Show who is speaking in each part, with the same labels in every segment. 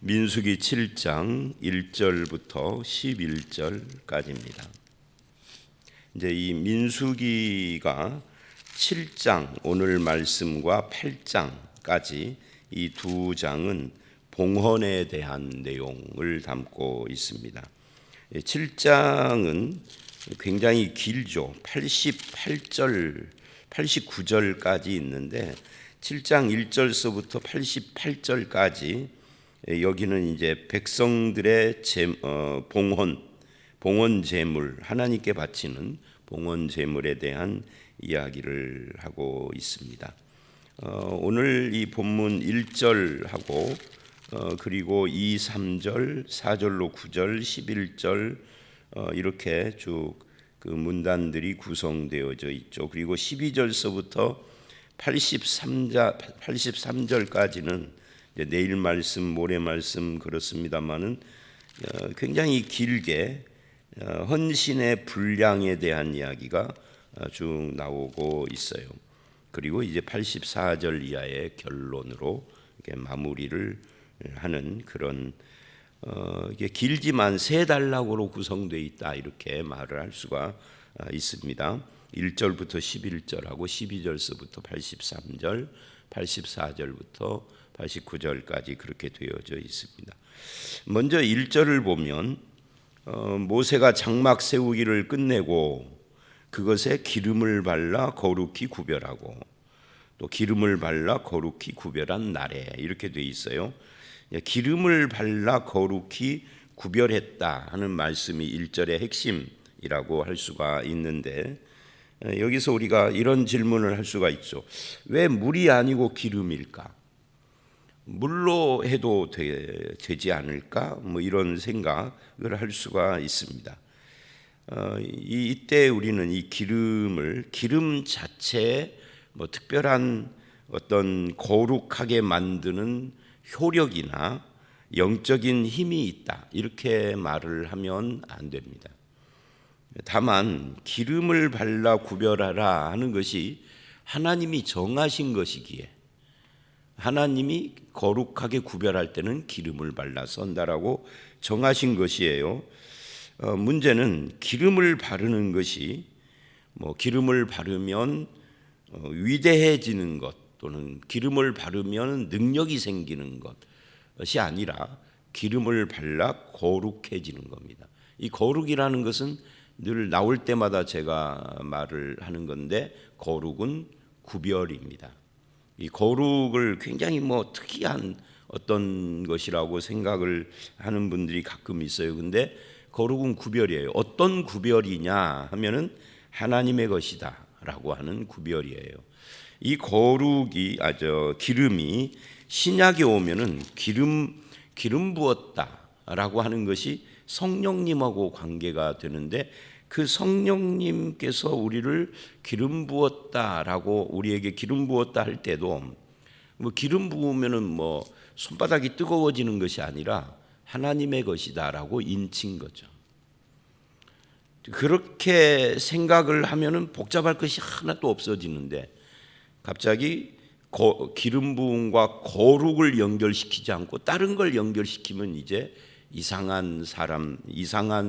Speaker 1: 민수기 7장 1절부터 11절까지입니다. 이제 이 민수기가 7장 오늘 말씀과 8장까지 이 두 장은 봉헌에 대한 내용을 담고 있습니다. 7장은 굉장히 길죠. 88절, 89절까지 있는데 7장 1절서부터 88절까지 여기는 이제 백성들의 봉헌 제물, 하나님께 바치는 봉헌 제물에 대한 이야기를 하고 있습니다. 오늘 이 본문 1절하고 그리고 2, 3절, 4절로 9절, 11절 이렇게 쭉 그 문단들이 구성되어져 있죠. 그리고 12절서부터 83절까지는 내일 말씀, 모레 말씀 그렇습니다만은 굉장히 길게 헌신의 분량에 대한 이야기가 쭉 나오고 있어요. 그리고 이제 84절 이하의 결론으로 이렇게 마무리를 하는 그런 이게 길지만 세 단락으로 구성되어 있다 이렇게 말을 할 수가 있습니다. 1절부터 11절하고 12절서부터 83절, 84절부터 89절까지 그렇게 되어져 있습니다. 먼저 1절을 보면 모세가 장막 세우기를 끝내고 그것에 기름을 발라 거룩히 구별하고 또 기름을 발라 거룩히 구별한 날에 이렇게 돼 있어요. 기름을 발라 거룩히 구별했다 하는 말씀이 1절의 핵심이라고 할 수가 있는데 여기서 우리가 이런 질문을 할 수가 있죠. 왜 물이 아니고 기름일까? 물로 해도 되지 않을까? 뭐 이런 생각을 할 수가 있습니다. 이때 우리는 이 기름 자체에 뭐 특별한 어떤 거룩하게 만드는 효력이나 영적인 힘이 있다 이렇게 말을 하면 안 됩니다. 다만 기름을 발라 구별하라 하는 것이 하나님이 정하신 것이기에 하나님이 거룩하게 구별할 때는 기름을 발라서 한다라고 정하신 것이에요. 문제는 기름을 바르는 것이 뭐 기름을 바르면 위대해지는 것 또는 기름을 바르면 능력이 생기는 것이 아니라 기름을 발라 거룩해지는 겁니다. 이 거룩이라는 것은 늘 나올 때마다 제가 말을 하는 건데 거룩은 구별입니다. 이 거룩을 굉장히 뭐 특이한 어떤 것이라고 생각을 하는 분들이 가끔 있어요. 근데 거룩은 구별이에요. 어떤 구별이냐 하면은 하나님의 것이다라고 하는 구별이에요. 이 거룩이 기름이 신약에 오면은 기름 부었다라고 하는 것이 성령님하고 관계가 되는데 그 성령님께서 우리를 기름 부었다라고 우리에게 기름 부었다 할 때도 뭐 기름 부으면은 뭐 손바닥이 뜨거워지는 것이 아니라 하나님의 것이다라고 인친 거죠. 그렇게 생각을 하면은 복잡할 것이 하나도 없어지는데 갑자기 기름 부음과 거룩을 연결시키지 않고 다른 걸 연결시키면 이제 이상한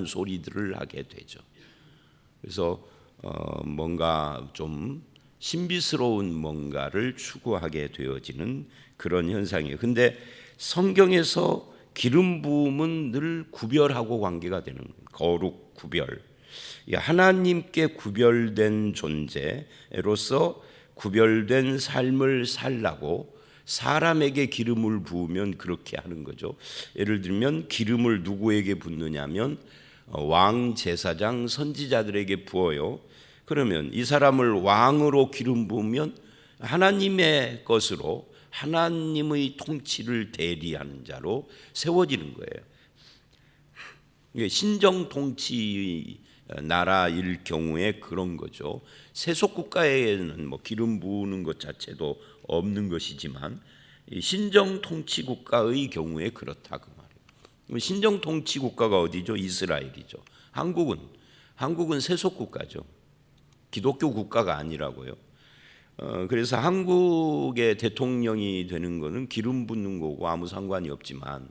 Speaker 1: 소리들을 하게 되죠. 그래서 뭔가 좀 신비스러운 뭔가를 추구하게 되어지는 그런 현상이에요. 근데 성경에서 기름 부음은 늘 구별하고 관계가 되는 거예요. 거룩 구별. 하나님께 구별된 존재로서 구별된 삶을 살라고 사람에게 기름을 부으면 그렇게 하는 거죠. 예를 들면 기름을 누구에게 붓느냐면 왕, 제사장, 선지자들에게 부어요. 그러면 이 사람을 왕으로 기름 부으면 하나님의 것으로 하나님의 통치를 대리하는 자로 세워지는 거예요. 신정 통치 나라일 경우에 그런 거죠. 세속 국가에는 뭐 기름 부으는 것 자체도 없는 것이지만 신정 통치 국가의 경우에 그렇다 그 말이에요. 신정 통치 국가가 어디죠? 이스라엘이죠. 한국은 세속 국가죠. 기독교 국가가 아니라고요. 그래서 한국의 대통령이 되는 거는 기름 붓는 거고 아무 상관이 없지만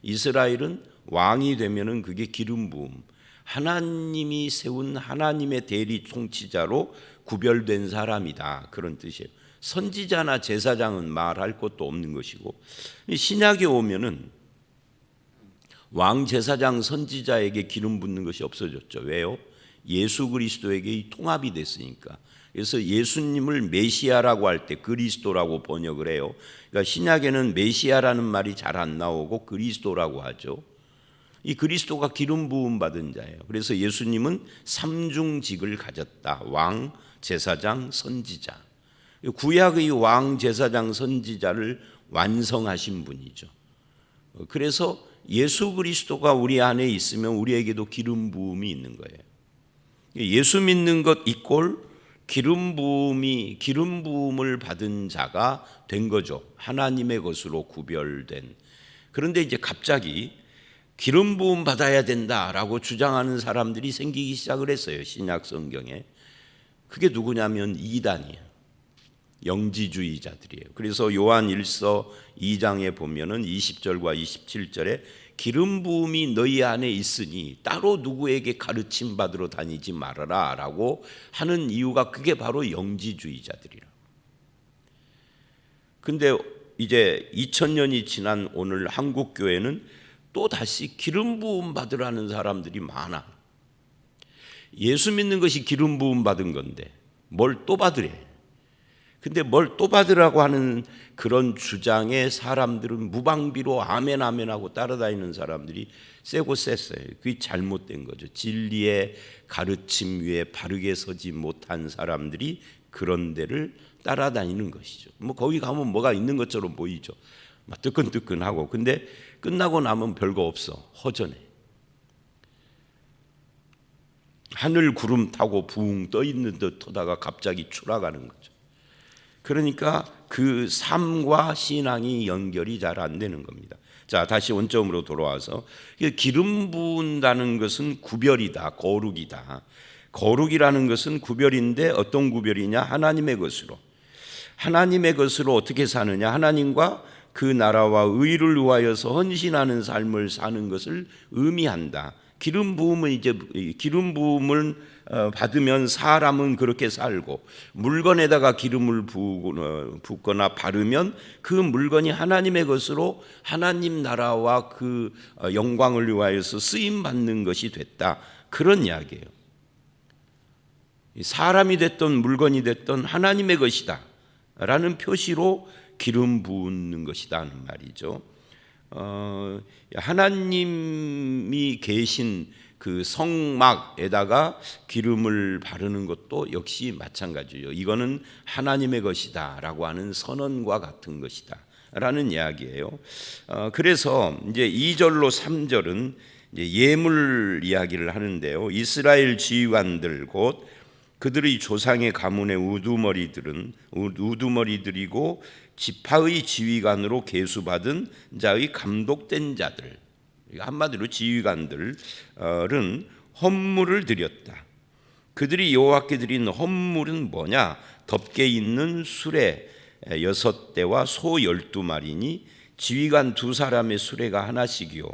Speaker 1: 이스라엘은 왕이 되면은 그게 기름 부음, 하나님이 세운 하나님의 대리 통치자로 구별된 사람이다, 그런 뜻이에요. 선지자나 제사장은 말할 것도 없는 것이고, 신약에 오면은 왕, 제사장, 선지자에게 기름 붓는 것이 없어졌죠. 왜요? 예수 그리스도에게 통합이 됐으니까. 그래서 예수님을 메시아라고 할 때 그리스도라고 번역을 해요. 그러니까 신약에는 메시아라는 말이 잘 안 나오고 그리스도라고 하죠. 이 그리스도가 기름 부음 받은 자예요. 그래서 예수님은 삼중직을 가졌다. 왕, 제사장, 선지자. 구약의 왕, 제사장, 선지자를 완성하신 분이죠. 그래서 예수 그리스도가 우리 안에 있으면 우리에게도 기름 부음이 있는 거예요. 예수 믿는 것 이꼴 기름 부음을 받은 자가 된 거죠. 하나님의 것으로 구별된. 그런데 이제 갑자기 기름 부음 받아야 된다라고 주장하는 사람들이 생기기 시작을 했어요. 신약 성경에. 그게 누구냐면 이단이에요. 영지주의자들이에요. 그래서 요한 1서 2장에 보면은 20절과 27절에 기름 부음이 너희 안에 있으니 따로 누구에게 가르침 받으러 다니지 말아라 라고 하는 이유가 그게 바로 영지주의자들이라. 근데 이제 2000년이 지난 오늘 한국 교회는 또 다시 기름 부음 받으라는 사람들이 많아. 예수 믿는 것이 기름 부음 받은 건데 뭘 또 받으래. 근데 뭘 또 받으라고 하는 그런 주장에 사람들은 무방비로 아멘 아멘 하고 따라다니는 사람들이 세고 셌어요. 그게 잘못된 거죠. 진리의 가르침 위에 바르게 서지 못한 사람들이 그런 데를 따라다니는 것이죠. 뭐 거기 가면 뭐가 있는 것처럼 보이죠. 막 뜨끈뜨끈하고. 근데 끝나고 나면 별거 없어. 허전해. 하늘 구름 타고 붕 떠 있는 듯 하다가 갑자기 추락하는 거죠. 그러니까 그 삶과 신앙이 연결이 잘 안 되는 겁니다. 자, 다시 원점으로 돌아와서 기름 부은다는 것은 구별이다, 거룩이다. 거룩이라는 것은 구별인데 어떤 구별이냐? 하나님의 것으로. 하나님의 것으로 어떻게 사느냐? 하나님과 그 나라와 의를 위하여서 헌신하는 삶을 사는 것을 의미한다. 기름 부음은 이제 기름 부음을 받으면 사람은 그렇게 살고, 물건에다가 기름을 붓거나 바르면 그 물건이 하나님의 것으로 하나님 나라와 그 영광을 위하여서 쓰임 받는 것이 됐다. 그런 이야기예요. 사람이 됐던 물건이 됐던 하나님의 것이다 라는 표시로 기름 붓는 것이다 하는 말이죠. 하나님이 계신 그 성막에다가 기름을 바르는 것도 역시 마찬가지예요. 이거는 하나님의 것이다 라고 하는 선언과 같은 것이다 라는 이야기예요. 그래서 이제 2절로 3절은 이제 예물 이야기를 하는데요. 이스라엘 지휘관들 곧 그들의 조상의 가문의 우두머리들이고 지파의 지휘관으로 계수받은 자의 감독된 자들, 한마디로 지휘관들은 헌물을 드렸다. 그들이 여호와께 드린 헌물은 뭐냐? 덮개 있는 수레 6대와 소 12마리니 지휘관 2사람의 수레가 하나씩이요.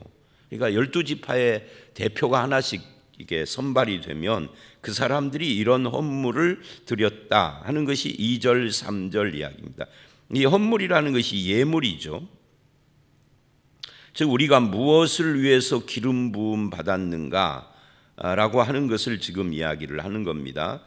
Speaker 1: 그러니까 12지파의 대표가 하나씩 이게 선발이 되면 그 사람들이 이런 헌물을 드렸다 하는 것이 2절 3절 이야기입니다. 이 헌물이라는 것이 예물이죠. 즉 우리가 무엇을 위해서 기름 부음 받았는가라고 하는 것을 지금 이야기를 하는 겁니다.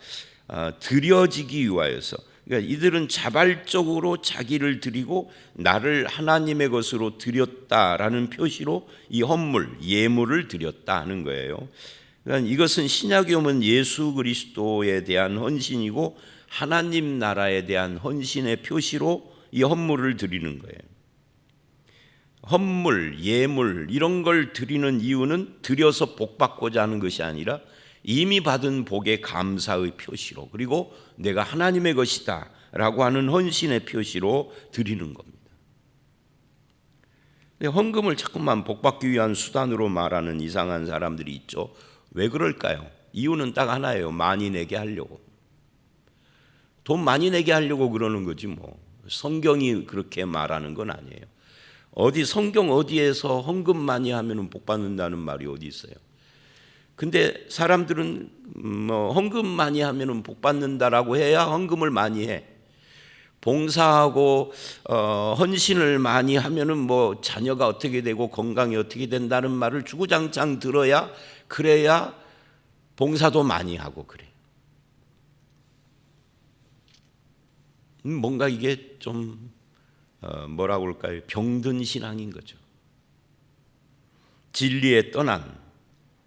Speaker 1: 드려지기 위하여서. 그러니까 이들은 자발적으로 자기를 드리고 나를 하나님의 것으로 드렸다라는 표시로 이 헌물, 예물을 드렸다 하는 거예요. 그러니까 이것은 신약에 오면 예수 그리스도에 대한 헌신이고 하나님 나라에 대한 헌신의 표시로 이 헌물을 드리는 거예요. 헌물, 예물 이런 걸 드리는 이유는 드려서 복 받고자 하는 것이 아니라 이미 받은 복의 감사의 표시로, 그리고 내가 하나님의 것이다 라고 하는 헌신의 표시로 드리는 겁니다. 헌금을 자꾸만 복 받기 위한 수단으로 말하는 이상한 사람들이 있죠. 왜 그럴까요? 이유는 딱 하나예요. 많이 내게 하려고. 돈 많이 내게 하려고 그러는 거지 뭐. 성경이 그렇게 말하는 건 아니에요. 어디 성경 어디에서 헌금 많이 하면 복 받는다는 말이 어디 있어요? 근데 사람들은 뭐 헌금 많이 하면 복 받는다라고 해야 헌금을 많이 해. 봉사하고 헌신을 많이 하면은 뭐 자녀가 어떻게 되고 건강이 어떻게 된다는 말을 주구장창 들어야, 그래야 봉사도 많이 하고 그래. 뭔가 이게 좀 뭐라고 할까요? 병든 신앙인 거죠. 진리에 떠난,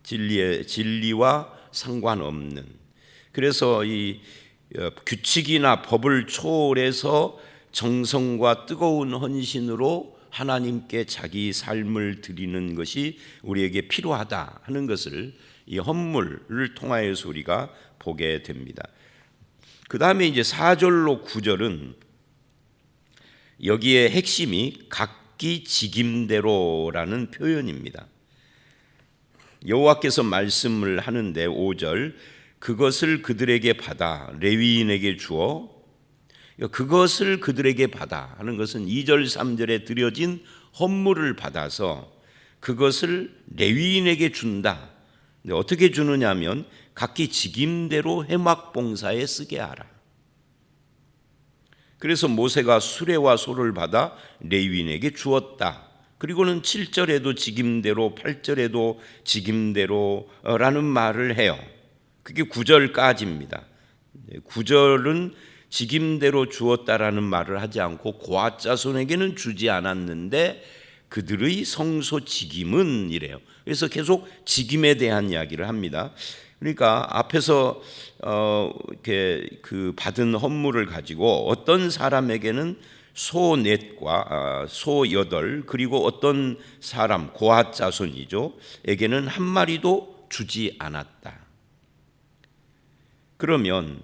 Speaker 1: 진리와 상관없는. 그래서 이 규칙이나 법을 초월해서 정성과 뜨거운 헌신으로 하나님께 자기 삶을 드리는 것이 우리에게 필요하다 하는 것을 이 헌물을 통하여서 우리가 보게 됩니다. 그 다음에 이제 4절로 9절은 여기에 핵심이 각기 직임대로라는 표현입니다. 여호와께서 말씀을 하는데 5절, 그것을 그들에게 받아 레위인에게 주어, 그것을 그들에게 받아 하는 것은 2절 3절에 드려진 헌물을 받아서 그것을 레위인에게 준다. 근데 어떻게 주느냐 하면 각기 직임대로 회막봉사에 쓰게 하라. 그래서 모세가 수레와 소를 받아 레위인에게 주었다. 그리고는 7절에도 직임대로, 8절에도 직임대로라는 말을 해요. 그게 9절까지입니다. 9절은 직임대로 주었다라는 말을 하지 않고 고앗 자손에게는 주지 않았는데 그들의 성소 직임은 이래요. 그래서 계속 직임에 대한 이야기를 합니다. 그러니까 앞에서 이렇게 그 받은 헌물을 가지고 어떤 사람에게는 소 넷과 소 여덟, 그리고 어떤 사람 고앗 자손이죠 에게는 한 마리도 주지 않았다. 그러면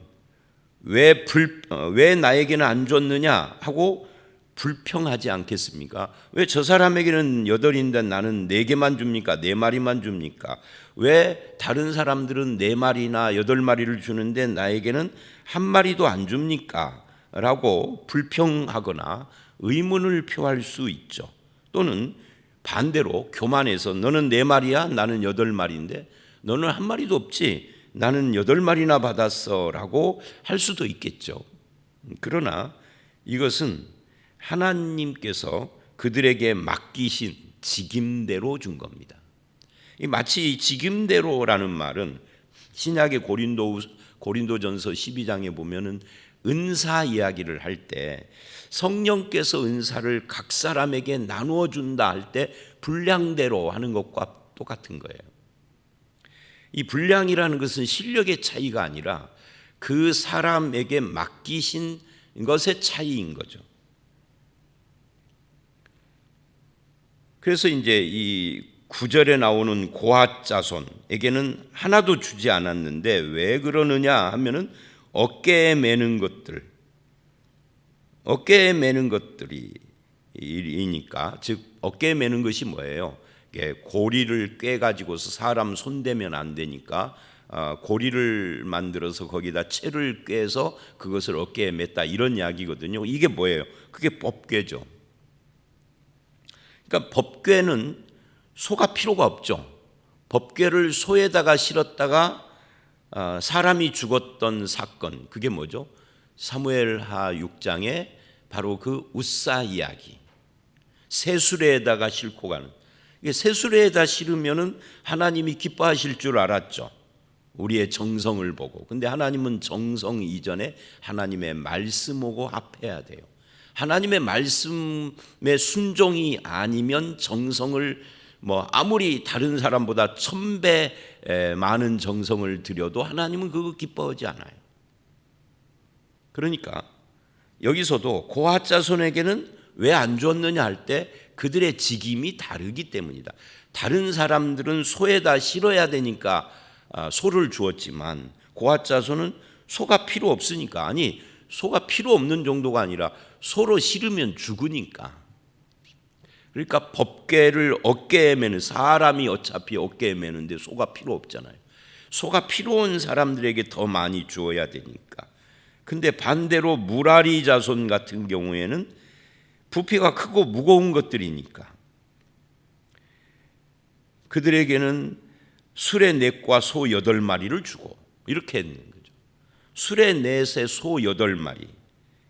Speaker 1: 왜 나에게는 안 줬느냐 하고 불평하지 않겠습니까? 왜 저 사람에게는 8인데 나는 4개만 줍니까? 4마리만 줍니까? 왜 다른 사람들은 4마리나 8마리를 주는데 나에게는 한 마리도 안 줍니까? 라고 불평하거나 의문을 표할 수 있죠. 또는 반대로 교만해서 너는 4마리야? 나는 8마리인데 너는 한 마리도 없지? 나는 8마리나 받았어 라고 할 수도 있겠죠. 그러나 이것은 하나님께서 그들에게 맡기신 직임대로 준 겁니다. 마치 직임대로라는 말은 신약의 고린도전서 12장에 보면은 은사 이야기를 할 때 성령께서 은사를 각 사람에게 나누어 준다 할 때 분량대로 하는 것과 똑같은 거예요. 이 분량이라는 것은 실력의 차이가 아니라 그 사람에게 맡기신 것의 차이인 거죠. 그래서 이제 이 9절에 나오는 고앗 자손에게는 하나도 주지 않았는데 왜 그러느냐 하면은 어깨에 매는 것들이 이니까, 즉 어깨에 매는 것이 뭐예요? 고리를 꿰 가지고서 사람 손대면 안 되니까 고리를 만들어서 거기다 채를 꿰서 그것을 어깨에 맸다, 이런 이야기거든요. 이게 뭐예요? 그게 법궤죠. 그러니까 법궤는 소가 필요가 없죠. 법궤를 소에다가 실었다가 사람이 죽었던 사건, 그게 뭐죠? 사무엘하 6장에 바로 그 웃사 이야기. 새수레에다가 싣고 가는. 새수레에다 실으면은 하나님이 기뻐하실 줄 알았죠. 우리의 정성을 보고. 근데 하나님은 정성 이전에 하나님의 말씀하고 합해야 돼요. 하나님의 말씀의 순종이 아니면 정성을 아무리 다른 사람보다 1000배 많은 정성을 들여도 하나님은 그거 기뻐하지 않아요. 그러니까 여기서도 고앗 자손에게는 왜 안 줬느냐 할 때 그들의 직임이 다르기 때문이다. 다른 사람들은 소에다 실어야 되니까 소를 주었지만 고앗 자손은 소가 필요 없으니까, 아니 소가 필요 없는 정도가 아니라 소로 실으면 죽으니까. 그러니까 법궤를 어깨에 매는 사람이 어차피 어깨에 매는데 소가 필요 없잖아요. 소가 필요한 사람들에게 더 많이 주어야 되니까. 근데 반대로 무라리 자손 같은 경우에는 부피가 크고 무거운 것들이니까 그들에게는 수레 넷과 소 8마리를 주고 이렇게 했는 거죠. 수레 넷에 소 8마리,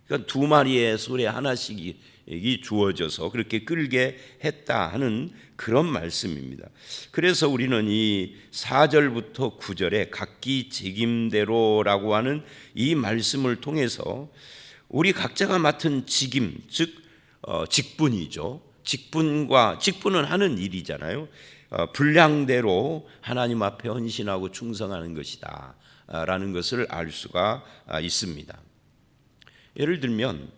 Speaker 1: 그러니까 2마리의 수레 하나씩이 주어져서 그렇게 끌게 했다 하는 그런 말씀입니다. 그래서 우리는 이 4절부터 9절에 각기 직임대로라고 하는 이 말씀을 통해서 우리 각자가 맡은 직임, 즉 직분이죠. 직분은 하는 일이잖아요. 분량대로 하나님 앞에 헌신하고 충성하는 것이다 라는 것을 알 수가 있습니다. 예를 들면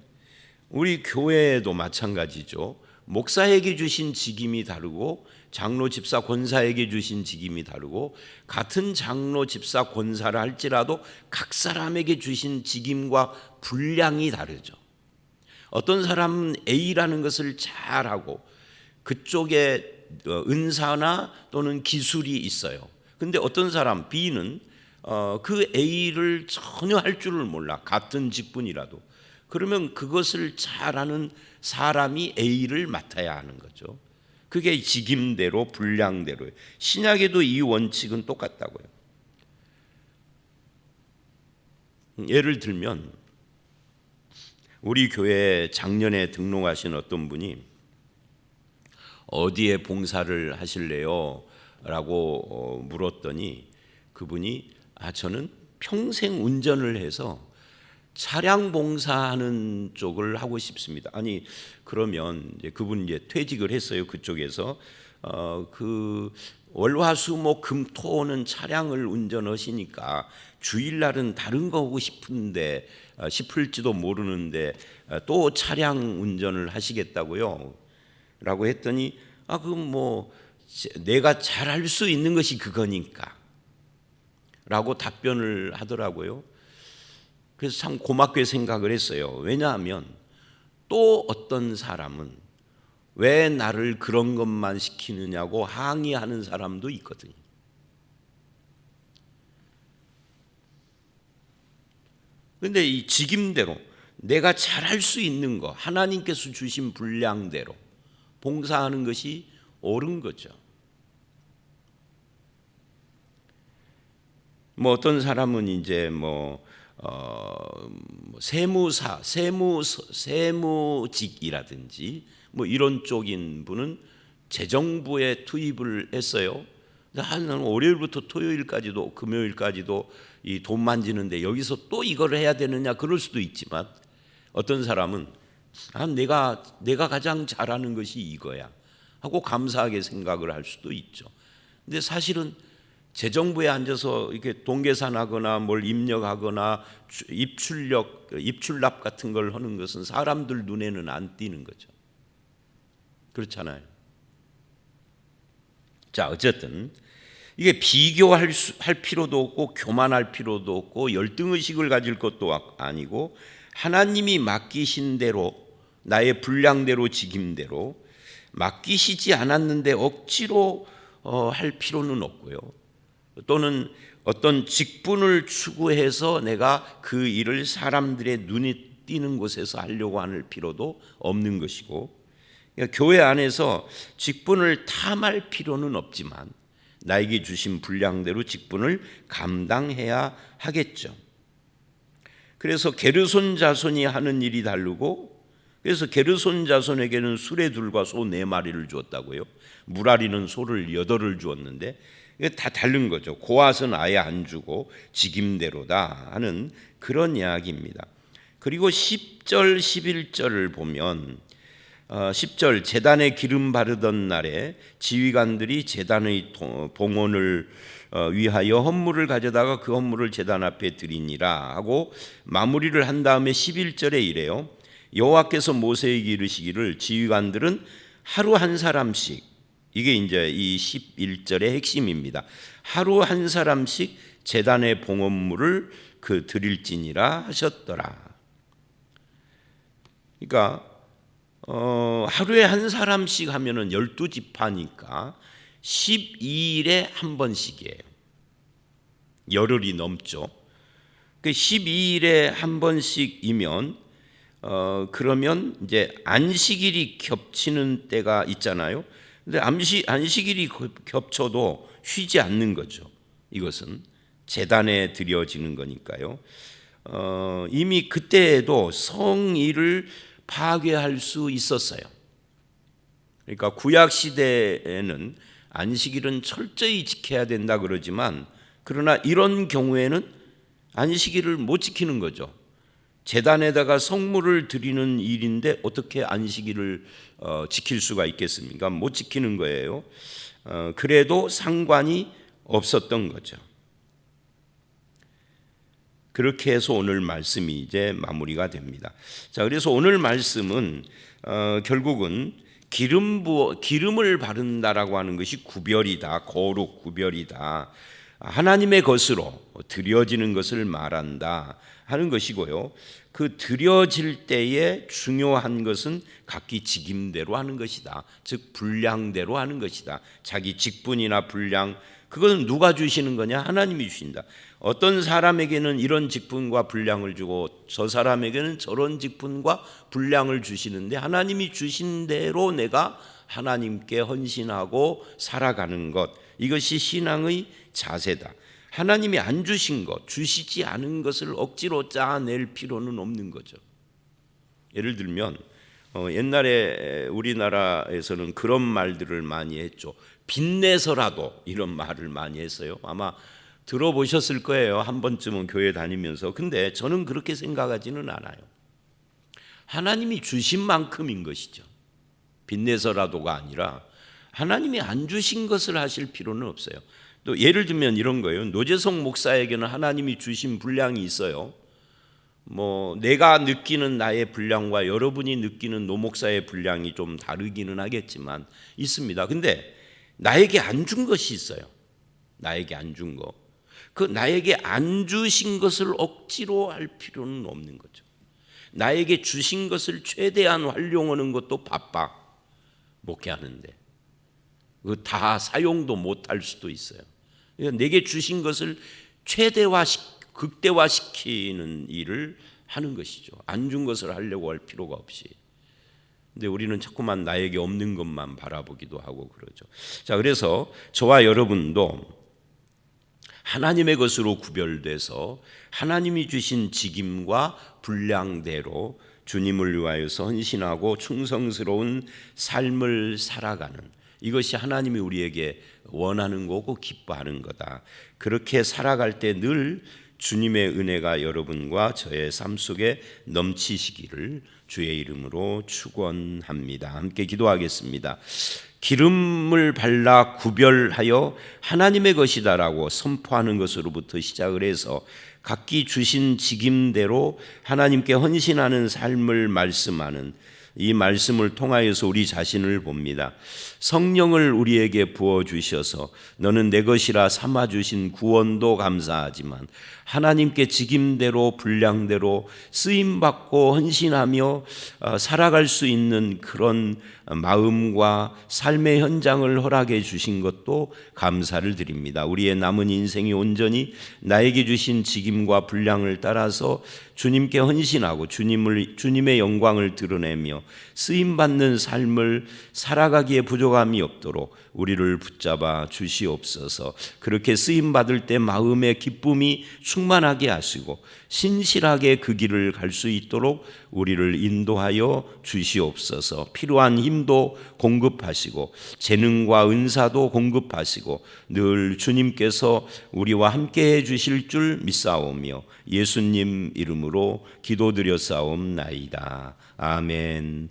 Speaker 1: 우리 교회도 마찬가지죠. 목사에게 주신 직임이 다르고 장로, 집사, 권사에게 주신 직임이 다르고 같은 장로, 집사, 권사를 할지라도 각 사람에게 주신 직임과 분량이 다르죠. 어떤 사람은 A라는 것을 잘하고 그쪽에 은사나 또는 기술이 있어요. 근데 어떤 사람 B는 그 A를 전혀 할 줄을 몰라. 같은 직분이라도. 그러면 그것을 잘하는 사람이 A를 맡아야 하는 거죠. 그게 직임대로 분량대로예요. 신약에도 이 원칙은 똑같다고요. 예를 들면 우리 교회에 작년에 등록하신 어떤 분이 어디에 봉사를 하실래요? 라고 물었더니 그분이 저는 평생 운전을 해서 차량 봉사하는 쪽을 하고 싶습니다. 아니 그러면 이제 그분 이제 퇴직을 했어요. 그쪽에서 그 월화수목 금토는 차량을 운전하시니까 주일날은 다른 거 하고 싶은데 싶을지도 모르는데 또 차량 운전을 하시겠다고요? 라고 했더니 그럼 뭐 내가 잘할 수 있는 것이 그거니까 라고 답변을 하더라고요. 그래서 참 고맙게 생각을 했어요. 왜냐하면 또 어떤 사람은 왜 나를 그런 것만 시키느냐고 항의하는 사람도 있거든요. 그런데 이 직임대로 내가 잘할 수 있는 거 하나님께서 주신 분량대로 봉사하는 것이 옳은 거죠. 뭐 어떤 사람은 이제 세무직이라든지 뭐 이런 쪽인 분은 재정부에 투입을 했어요. 한 월요일부터 토요일까지도 금요일까지도 이 돈 만지는데 여기서 또 이걸 해야 되느냐 그럴 수도 있지만 어떤 사람은 내가 가장 잘하는 것이 이거야 하고 감사하게 생각을 할 수도 있죠. 근데 사실은 재정부에 앉아서 이렇게 동계산하거나 뭘 입력하거나 입출납 같은 걸 하는 것은 사람들 눈에는 안 띄는 거죠. 그렇잖아요. 자, 어쨌든 이게 비교할 필요도 없고 교만할 필요도 없고 열등의식을 가질 것도 아니고 하나님이 맡기신 대로 나의 분량대로 직임대로 맡기시지 않았는데 억지로 할 필요는 없고요. 또는 어떤 직분을 추구해서 내가 그 일을 사람들의 눈에 띄는 곳에서 하려고 하는 필요도 없는 것이고, 그러니까 교회 안에서 직분을 탐할 필요는 없지만 나에게 주신 분량대로 직분을 감당해야 하겠죠. 그래서 게르손 자손이 하는 일이 다르고, 그래서 게르손 자손에게는 수레 둘과 소 4마리를 주었다고요. 무라리는 소를 8을 주었는데 이게 다 다른 거죠. 고앗은 아예 안 주고 직임대로다 하는 그런 이야기입니다. 그리고 10절 11절을 보면 10절 제단에 기름 바르던 날에 지휘관들이 제단의 봉헌을 위하여 헌물을 가져다가 그 헌물을 제단 앞에 드리니라 하고 마무리를 한 다음에 11절에 이래요. 여호와께서 모세에게 이르시기를 지휘관들은 하루 한 사람씩, 이게 이제 이 11절의 핵심입니다. 하루 한 사람씩 제단의 봉헌물을 드릴지니라 하셨더라. 그러니까 하루에 한 사람씩 하면은 12지파니까 12일에 한 번씩이에요. 열흘이 넘죠. 그 12일에 한 번씩이면 그러면 이제 안식일이 겹치는 때가 있잖아요. 근데 안식일이 겹쳐도 쉬지 않는 거죠. 이것은 제단에 드려지는 거니까요. 이미 그때에도 성일을 파괴할 수 있었어요. 그러니까 구약 시대에는 안식일은 철저히 지켜야 된다 그러지만, 그러나 이런 경우에는 안식일을 못 지키는 거죠. 제단에다가 성물을 드리는 일인데 어떻게 안식일을 지킬 수가 있겠습니까? 못 지키는 거예요. 그래도 상관이 없었던 거죠. 그렇게 해서 오늘 말씀이 이제 마무리가 됩니다. 자, 그래서 오늘 말씀은 결국은 기름을 바른다라고 하는 것이 구별이다, 거룩 구별이다, 하나님의 것으로 드려지는 것을 말한다 하는 것이고요. 그 드려질 때에 중요한 것은 각기 직임대로 하는 것이다. 즉 분량대로 하는 것이다. 자기 직분이나 분량, 그것은 누가 주시는 거냐? 하나님이 주신다. 어떤 사람에게는 이런 직분과 분량을 주고 저 사람에게는 저런 직분과 분량을 주시는데, 하나님이 주신 대로 내가 하나님께 헌신하고 살아가는 것, 이것이 신앙의 자세다. 하나님이 안 주신 것, 주시지 않은 것을 억지로 짜낼 필요는 없는 거죠. 예를 들면 옛날에 우리나라에서는 그런 말들을 많이 했죠. 빚내서라도, 이런 말을 많이 했어요. 아마 들어보셨을 거예요, 한 번쯤은 교회 다니면서. 근데 저는 그렇게 생각하지는 않아요. 하나님이 주신 만큼인 것이죠. 빚내서라도가 아니라 하나님이 안 주신 것을 하실 필요는 없어요. 또 예를 들면 이런 거예요. 노재성 목사에게는 하나님이 주신 분량이 있어요. 내가 느끼는 나의 분량과 여러분이 느끼는 노 목사의 분량이 좀 다르기는 하겠지만 있습니다. 근데 나에게 안 준 것이 있어요. 나에게 안 준 거. 그 나에게 안 주신 것을 억지로 할 필요는 없는 거죠. 나에게 주신 것을 최대한 활용하는 것도 바빠, 목회하는데. 그 다 사용도 못할 수도 있어요. 내게 주신 것을 극대화시키는 일을 하는 것이죠. 안 준 것을 하려고 할 필요가 없이. 근데 우리는 자꾸만 나에게 없는 것만 바라보기도 하고 그러죠. 자, 그래서 저와 여러분도 하나님의 것으로 구별돼서 하나님이 주신 직임과 분량대로 주님을 위하여서 헌신하고 충성스러운 삶을 살아가는, 이것이 하나님이 우리에게 원하는 거고 기뻐하는 거다. 그렇게 살아갈 때 늘 주님의 은혜가 여러분과 저의 삶 속에 넘치시기를 주의 이름으로 축원합니다. 함께 기도하겠습니다. 기름을 발라 구별하여 하나님의 것이다라고 선포하는 것으로부터 시작을 해서 각기 주신 직임대로 하나님께 헌신하는 삶을 말씀하는 이 말씀을 통하여서 우리 자신을 봅니다. 성령을 우리에게 부어주셔서 너는 내 것이라 삼아주신 구원도 감사하지만 하나님께 직임대로 분량대로 쓰임받고 헌신하며 살아갈 수 있는 그런 마음과 삶의 현장을 허락해 주신 것도 감사를 드립니다. 우리의 남은 인생이 온전히 나에게 주신 직임과 분량을 따라서 주님께 헌신하고 주님의 영광을 드러내며 쓰임받는 삶을 살아가기에 부족함이 없도록 우리를 붙잡아 주시옵소서. 그렇게 쓰임받을 때 마음의 기쁨이 충만하게 하시고 신실하게 그 길을 갈 수 있도록 우리를 인도하여 주시옵소서. 필요한 힘도 공급하시고 재능과 은사도 공급하시고 늘 주님께서 우리와 함께 해 주실 줄 믿사오며 예수님 이름으로 기도드렸사옵나이다. 아멘.